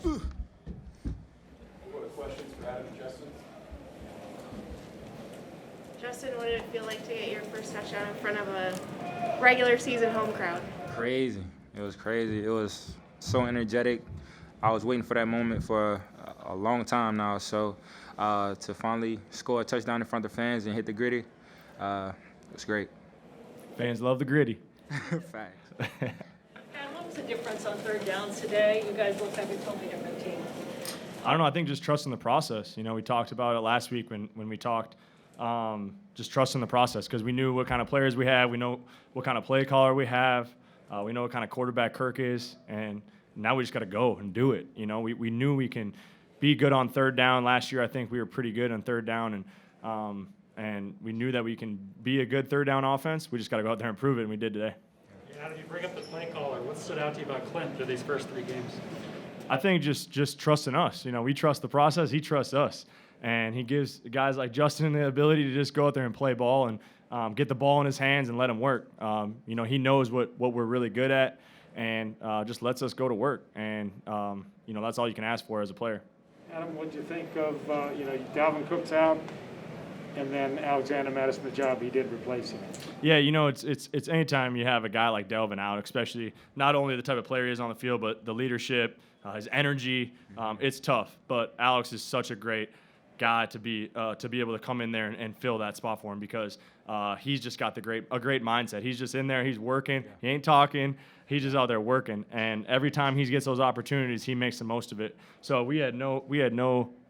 What are questions for Adam and Justin? Justin, what did it feel like to get your first touchdown in front of a regular season home crowd? Crazy. It was crazy. It was so energetic. I was waiting for that moment for a long time now. So to finally score a touchdown in front of the fans and hit the gritty, it was great. Fans love the gritty. Facts. And what was the difference on third downs today? You guys look like a totally different team. I don't know. I think just trusting the process. You know, we talked about it last week when we talked. Just trusting the process because we knew what kind of players we have. We know what kind of play caller we have. We know what kind of quarterback Kirk is. And now we just got to go and do it. You know, we knew we can be good on third down. Last year, I think we were pretty good on third down. And we knew that we can be a good third down offense. We just got to go out there and prove it, and we did today. Yeah, how did you bring up the play caller? What stood out to you about Clint through these first 3 games? I think just trusting us. You know, we trust the process. He trusts us. And he gives guys like Justin the ability to just go out there and play ball and get the ball in his hands and let him work. You know, he knows what we're really good at and just lets us go to work. And, you know, that's all you can ask for as a player. Adam, what did you think of, Dalvin Cook's out and then Alexander Madison, the job he did replacing him? Yeah, you know, it's anytime you have a guy like Delvin out, especially not only the type of player he is on the field, but the leadership, his energy, it's tough. But Alex is such a great guy to be able to come in there and fill that spot for him because he's just got a great mindset. He's just in there, he's working, he ain't talking, he's just out there working. And every time he gets those opportunities, he makes the most of it. So we had no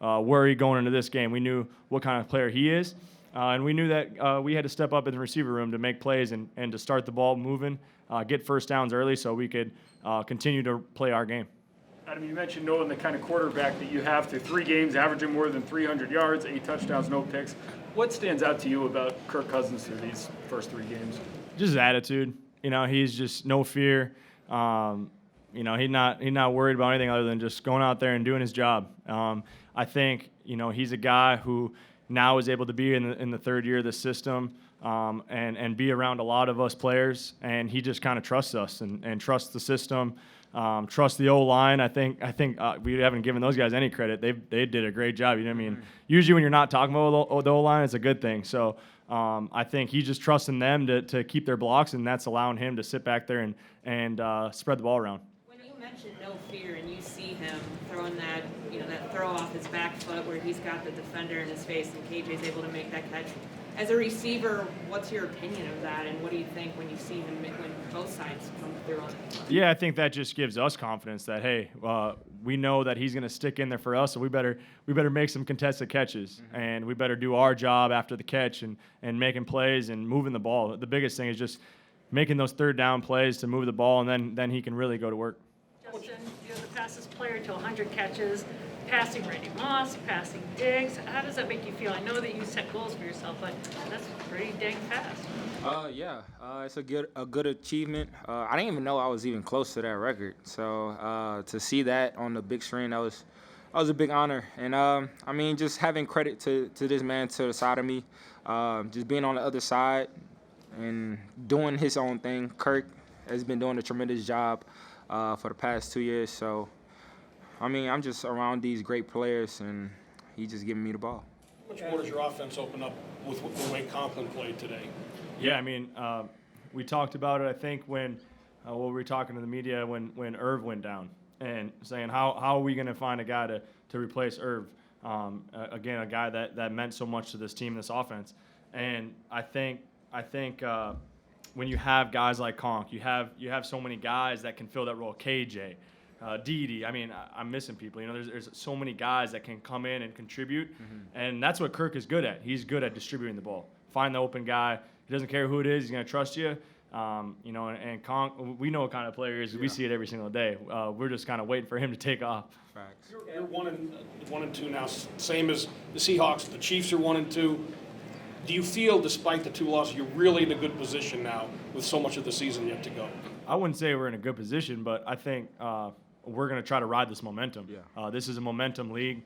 worry going into this game. We knew what kind of player he is, and we knew that we had to step up in the receiver room to make plays and to start the ball moving, get first downs early so we could continue to play our game. Adam, you mentioned knowing the kind of quarterback that you have through 3 games, averaging more than 300 yards, 8 touchdowns, no picks. What stands out to you about Kirk Cousins through these first 3 games? Just his attitude. You know, he's just no fear. You know, he's not worried about anything other than just going out there and doing his job. I think, you know, he's a guy who now is able to be in the third year of the system and be around a lot of us players, and he just kind of trusts us and trusts the system. Trust the O-line. I think we haven't given those guys any credit. They did a great job. You know what I mean? Usually when you're not talking about the O-line, it's a good thing. So I think he's just trusting them to keep their blocks, and that's allowing him to sit back there and spread the ball around. When you mention no fear and you see him throwing that throw off his back foot where he's got the defender in his face and KJ's able to make that catch, as a receiver, what's your opinion of that, and what do you think when you see him when both sides come through on it? Yeah, I think that just gives us confidence that, hey, we know that he's going to stick in there for us, so we better make some contested catches, and we better do our job after the catch and making plays and moving the ball. The biggest thing is just making those third down plays to move the ball, and then he can really go to work. Justin, you're the fastest player to 100 catches, passing Randy Moss, passing Diggs. How does that make you feel? I know that you set goals for yourself, but that's pretty dang fast. It's a good achievement. I didn't even know I was even close to that record. So to see that on the big screen, that was a big honor. And I mean, just having credit to this man to the side of me, just being on the other side and doing his own thing. Kirk has been doing a tremendous job for the past 2 years. So, I mean, I'm just around these great players, and he's just giving me the ball. How much more does your offense open up with the way Conklin played today? Yeah, I mean, we talked about it, I think, when we were talking to the media when Irv went down and saying how are we going to find a guy to replace Irv? Again, a guy that meant so much to this team, this offense. And I think when you have guys like Conk, you have so many guys that can fill that role. KJ, Dede. I mean, I'm missing people. You know, there's so many guys that can come in and contribute, and that's what Kirk is good at. He's good at distributing the ball. Find the open guy. He doesn't care who it is. He's going to trust you. You know, and Conk, we know what kind of player he is. We see it every single day. We're just kind of waiting for him to take off. Facts. You're 1-2 now, same as the Seahawks. The Chiefs are 1-2. Do you feel, despite the 2 losses, you're really in a good position now with so much of the season yet to go? I wouldn't say we're in a good position, but I think we're going to try to ride this momentum. Yeah. This is a momentum league.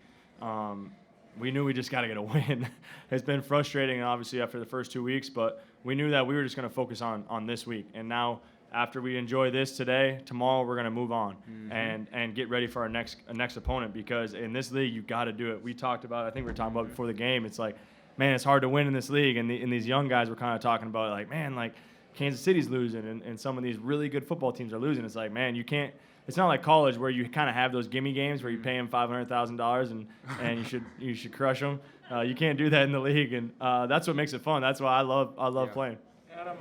We knew we just got to get a win. It's been frustrating, obviously, after the first 2 weeks, but we knew that we were just going to focus on this week. And now after we enjoy this today, tomorrow we're going to move on and get ready for our next opponent, because in this league, you got to do it. We talked about, I think we were talking about before the game, it's like, man, it's hard to win in this league. And these young guys were kind of talking about, like, man, like, Kansas City's losing and some of these really good football teams are losing. It's like, man, you can't – it's not like college where you kind of have those gimme games where you pay them $500,000 and you should crush them. You can't do that in the league, and that's what makes it fun. That's why I love playing. Adam,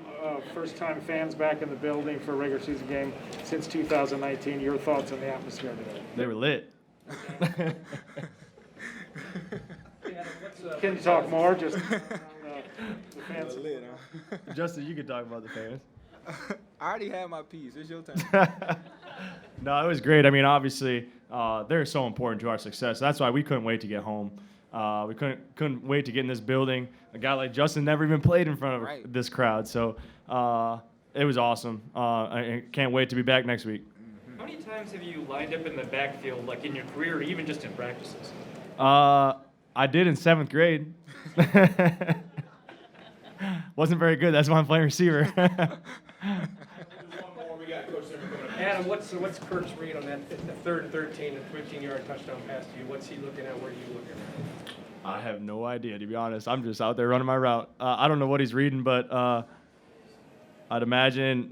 first-time fans back in the building for a regular season game since 2019. Your thoughts on the atmosphere today? They were lit. Can you talk more? Just the fans. Justin, you can talk about the fans. I already had my piece. It's your turn. No, it was great. I mean, obviously, they're so important to our success. That's why we couldn't wait to get home. We couldn't wait to get in this building. A guy like Justin never even played in front of this crowd, so it was awesome. I can't wait to be back next week. How many times have you lined up in the backfield, like in your career, or even just in practices? I did in 7th grade. Wasn't very good. That's why I'm playing receiver. Adam, what's Kirk's read on that the 3rd and 13 and 15-yard touchdown pass to you? What's he looking at? Where are you looking at? I have no idea, to be honest. I'm just out there running my route. I don't know what he's reading, but I'd imagine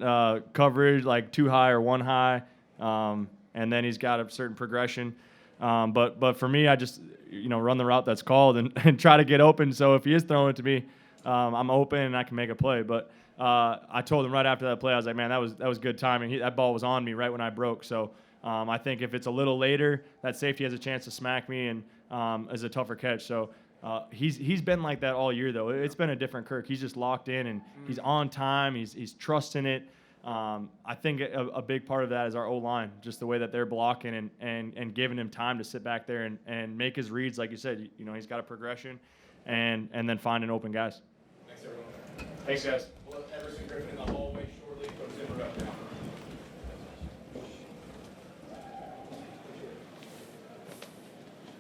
coverage like 2 high or 1 high, and then he's got a certain progression. But for me, I just run the route that's called and try to get open. So if he is throwing it to me, I'm open and I can make a play. But I told him right after that play, I was like, man, that was good timing. That ball was on me right when I broke. So I think if it's a little later, that safety has a chance to smack me and is a tougher catch. So he's been like that all year, though. It's been a different Kirk. He's just locked in and he's on time. He's trusting it. I think a big part of that is our O-line, just the way that they're blocking and giving him time to sit back there and make his reads. Like you said, he's got a progression and then finding open guys. Thanks, everyone. Thanks, guys. Well, Jefferson, Griffin in the hole.